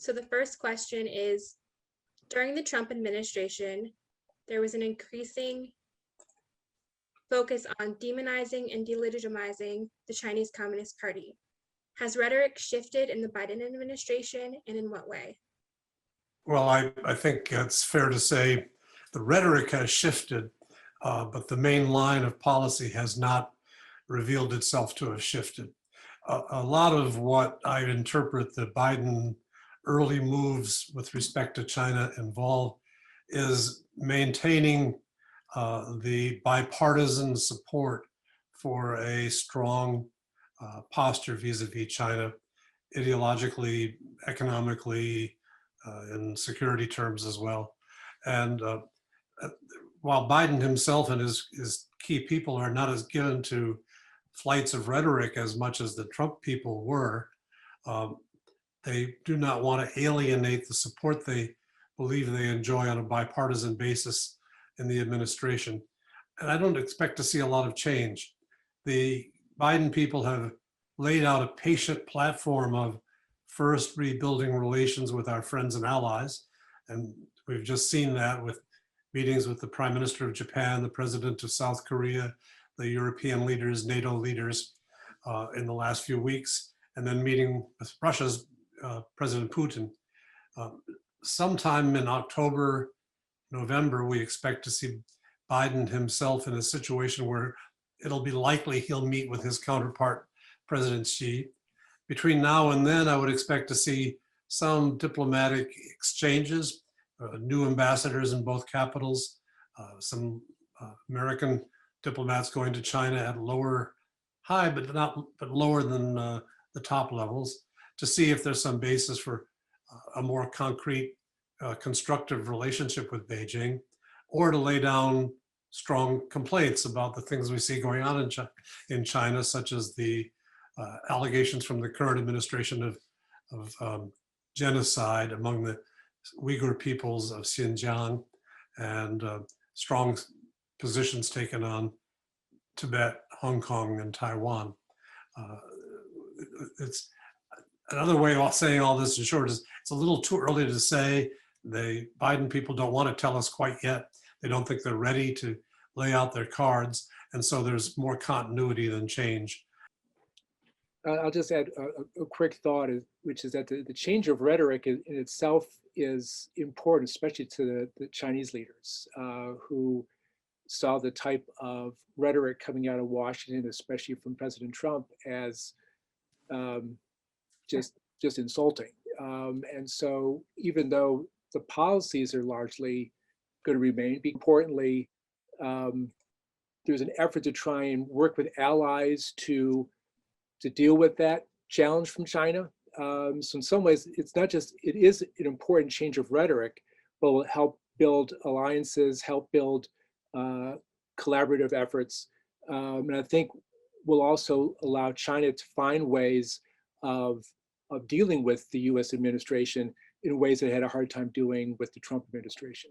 So the first question is, during the Trump administration, there was an increasing focus on demonizing and delegitimizing the Chinese Communist Party. Has rhetoric shifted in the Biden administration, and in what way? Well, I think it's fair to say the rhetoric has shifted, but the main line of policy has not revealed itself to have shifted. A lot of what I interpret the Biden early moves with respect to China involve is maintaining the bipartisan support for a strong posture vis-a-vis China, ideologically, economically, in security terms as well. And while Biden himself and his key people are not as given to flights of rhetoric as much as the Trump people were, they do not want to alienate the support they believe they enjoy on a bipartisan basis in the administration. And I don't expect to see a lot of change. The Biden people have laid out a patient platform of first rebuilding relations with our friends and allies. And we've just seen that with meetings with the Prime Minister of Japan, the President of South Korea, the European leaders, NATO leaders in the last few weeks, and then meeting with Russia's President Putin. Sometime in October, November, we expect to see Biden himself in a situation where it'll be likely he'll meet with his counterpart, President Xi. Between now and then, I would expect to see some diplomatic exchanges, new ambassadors in both capitals, some American diplomats going to China at high, but lower than the top levels, to see if there's some basis for a more concrete, constructive relationship with Beijing, or to lay down strong complaints about the things we see going on in China, such as the allegations from the current administration of genocide among the Uyghur peoples of Xinjiang, and strong positions taken on Tibet, Hong Kong, and Taiwan. It's another way of saying all this in short is it's a little too early to say. The Biden people don't want to tell us quite yet. They don't think they're ready to lay out their cards. And so there's more continuity than change. I'll just add a quick thought, which is that the change of rhetoric in itself is important, especially to the Chinese leaders who saw the type of rhetoric coming out of Washington, especially from President Trump, as just insulting. And so even though the policies are largely going to remain, importantly, there's an effort to try and work with allies to deal with that challenge from China. So in some ways, it's not just, it is an important change of rhetoric, but will help build alliances, help build collaborative efforts. And I think will also allow China to find ways of dealing with the US administration in ways that it had a hard time doing with the Trump administration.